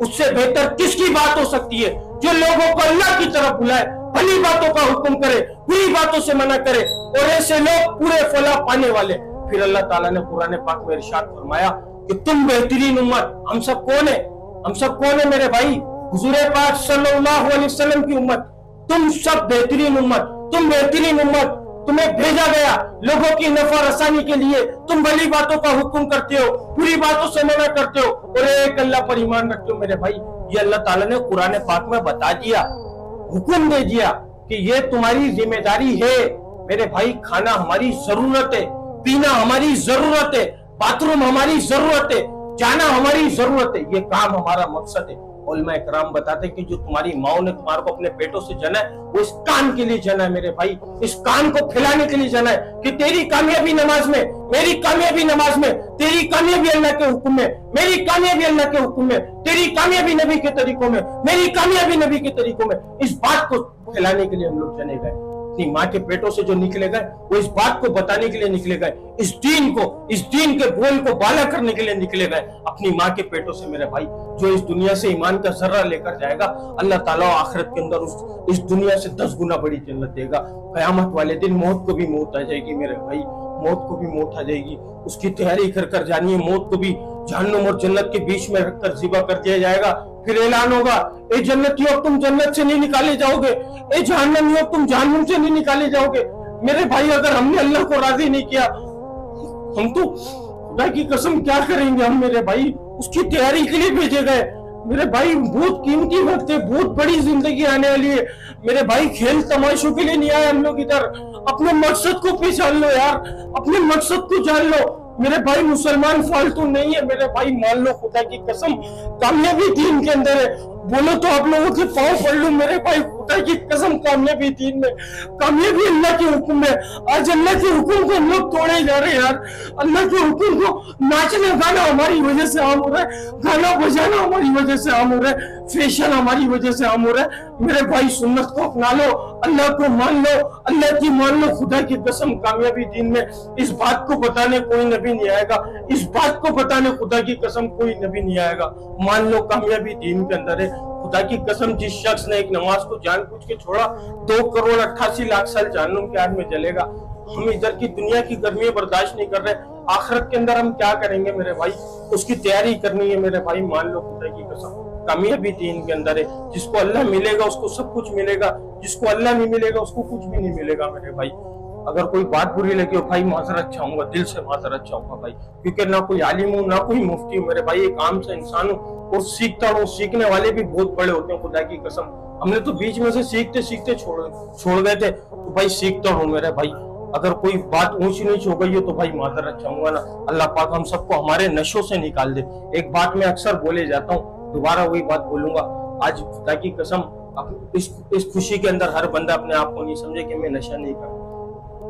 اس سے بہتر کس کی بات ہو سکتی ہے جو لوگوں کو اللہ کی طرف بلائے, بھلی باتوں کا حکم کرے, بری باتوں سے منع کرے, اور ایسے لوگ پورے فلاح پانے والے. پھر اللہ تعالیٰ نے قرآن پاک میں ارشاد فرمایا کہ تم بہترین امت, ہم سب کون ہیں, ہم سب کون ہیں میرے بھائی, حضور پاک صلی اللہ علیہ وسلم کی امت. تم سب بہترین امت, تم بہترین امت, تمہیں بھیجا گیا لوگوں کی نفع رسانی کے لیے. تم بھلی باتوں کا حکم کرتے ہو, بری باتوں سے منع کرتے ہو, اور ایک اللہ پر ایمان رکھتے ہو میرے بھائی. یہ اللہ تعالیٰ نے قرآن پاک میں بتا دیا, حکم دے دیا کہ یہ تمہاری ذمہ داری ہے میرے بھائی. کھانا ہماری ضرورت ہے, پینا ہماری ضرورت ہے, باتھ روم ہماری ضرورت ہے, جانا ہماری ضرورت ہے, یہ کام ہمارا مقصد ہے. علماء کرام بتاتے ہیں کہ جو تمہاری ماں نے تمہارے کو اپنے پیٹوں سے جنا ہے وہ اس کان کے لیے جنا ہے میرے بھائی, اس کان کو کھلانے کے لیے جنا ہے کہ تیری کامیابی نماز میں, میری کامیابی نماز میں, تیری کامیابی اللہ کے حکم میں, میری کامیابی اللہ کے حکم میں, تیری کامیابی نبی کے طریقوں میں, میری کامیابی نبی کے طریقوں میں. اس بات کو کھلانے کے لیے ہم لوگ جنے گئے. اپنی ماں کے پیٹوں سے جو نکلے گئے وہ اس بات کو بتانے کے لیے نکلے گئے, اس دین کے بول کو بالا کرنے کے لیے نکلے گئے اپنی ماں کے پیٹوں سے میرے بھائی. جو اس دنیا سے ایمان کا ذرہ لے کر جائے گا اللہ تعالیٰ آخرت کے اندر اس دنیا سے 10 گنا بڑی جنت دے گا. قیامت والے دن موت کو بھی موت آ جائے گی میرے بھائی, موت کو بھی موت آ جائے گی. اس کی تیاری کر جانیے, موت کو بھی جہنم اور جنت کے بیچ میں رکھ کر ذبح کر دیا جائے گا. پھر اعلان ہوگا, اے جنتیوں تم جنت سے نہیں نکالے جاؤ گے, اے جہنمیوں تم جہنم سے نہیں نکالے جاؤ گے. میرے بھائی اگر ہم نے اللہ کو راضی نہیں کیا ہم تو خدا کی قسم کیا کریں گے ہم میرے بھائی. اس کی تیاری کے لیے بھیجے گئے میرے بھائی. بہت قیمتی وقت ہے, بہت بڑی زندگی آنے والی ہے میرے بھائی. کھیل تماشوں کے لیے نہیں آئے ہم لوگ ادھر. اپنے مقصد کو پہچان لو یار, اپنے مقصد کو جان لو میرے بھائی. مسلمان فالتو نہیں ہے میرے بھائی, مان لو خدا کی قسم کامیابی دین کے اندر ہے. بولو تو آپ لوگوں کے پاؤں پڑ لوں میرے بھائی, خدا کی قسم کامیابی دین میں, کامیابی اللہ کے حکم میں. آج اللہ کے حکم کو ہم لوگ توڑے جا رہے ہیں یار. اللہ کے حکم کو ناچنا گانا ہماری وجہ سے عام ہو رہا ہے, گانا بجانا ہماری وجہ سے عام ہو رہا ہے, فیشن ہماری وجہ سے عام ہو رہا ہے میرے بھائی. سنت کو اپنا لو, اللہ کو مان لو, اللہ کی مان لو. خدا کی قسم کامیابی دین میں اس بات کو بتانے کوئی نبی نہیں آئے گا, اس بات کو بتانے خدا کی قسم کوئی نبی نہیں آئے گا. مان لو کامیابی دین کے اندر ہے. خدا کی قسم جس شخص نے ایک نماز کو جان بوجھ کے چھوڑا 2,88,00,000 سال جہنم کے آگ میں جلے گا. ہم ادھر کی دنیا کی گرمی برداشت نہیں کر رہے, آخرت کے اندر ہم کیا کریں گے میرے بھائی. اس کی تیاری کرنی ہے میرے بھائی. مان لو خدا کی قسم کامیابی دین کے اندر ہے. جس کو اللہ ملے گا اس کو سب کچھ ملے گا, جس کو اللہ نہیں ملے گا اس کو کچھ بھی نہیں ملے گا میرے بھائی. اگر کوئی بات بری لگی ہو بھائی معذرت چاہوں گا, دل سے معذرت چاہوں گا بھائی, کیونکہ نہ کوئی عالم ہوں نہ کوئی مفتی ہوں میرے بھائی. ایک عام سے انسان ہوں اور سیکھتا ہوں. سیکھنے والے بھی بہت بڑے ہوتے ہیں خدا کی قسم. ہم نے تو بیچ میں سے سیکھتے سیکھتے چھوڑ گئے تھے تو بھائی سیکھتا ہوں میرے بھائی. اگر کوئی بات اونچ نیچ ہو گئی ہو تو بھائی معذرت چاہوں گا نا. اللہ پاک ہم سب کو ہمارے نشوں سے نکال دے. ایک بات میں اکثر بولے جاتا ہوں, دوبارہ وہی بات بولوں گا. آج خدا کی قسم اس خوشی کے اندر ہر بندہ اپنے آپ کو نہیں سمجھے کہ میں نشہ نہیں کرتا.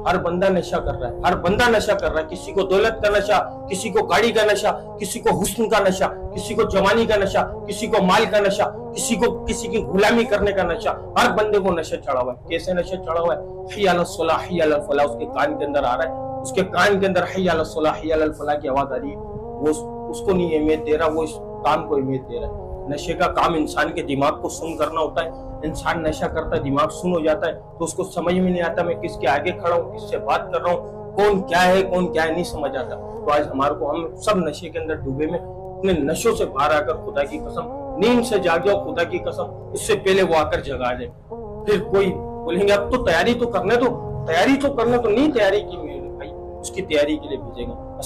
ہر بندہ نشہ کر رہا ہے, ہر بندہ نشہ کر رہا ہے. کسی کو دولت کا نشہ, کسی کو گاڑی کا نشہ, کسی کو حسن کا نشہ, کسی کو جوانی کا نشہ, کسی کو مال کا نشہ, کسی کو کسی کی غلامی کرنے کا نشہ. ہر بندے کو نشہ چڑھا ہوا ہے. کیسے نشہ چڑھا ہوا ہے؟ حی علی الصلاح حی علی الفلاح اس کے کان کے اندر آ رہا ہے. اس کے کان کے اندر حی علی الصلاح حی علی الفلاح کی آواز آ رہی ہے. وہ اس کو نہیں اہمیت دے رہا, وہ اس کام کو اہمیت دے رہا ہے. نشے کا کام انسان کے دماغ کو سن کرنا ہوتا ہے. انسان نشہ کرتا ہے, دماغ سن ہو جاتا ہے تو اس کو سمجھ میں نہیں آتا میں کس کے آگے کھڑا ہوں, کس سے بات کر رہا ہوں, کون کیا ہے نہیں سمجھ آتا. تو آج ہمارے کو ہم سب نشے کے اندر ڈوبے میں اپنے نشوں سے باہر آ کر خدا کی قسم نیند سے جاگ جاؤ. خدا کی قسم اس سے پہلے وہ آ کر جگا جائے. پھر کوئی بولیں گے اب تو تیاری تو کرنے دو, تیاری تو کرنے تو نہیں تیاری کی میرے بھائی, اس کی تیاری کے لیے بھیجے گا.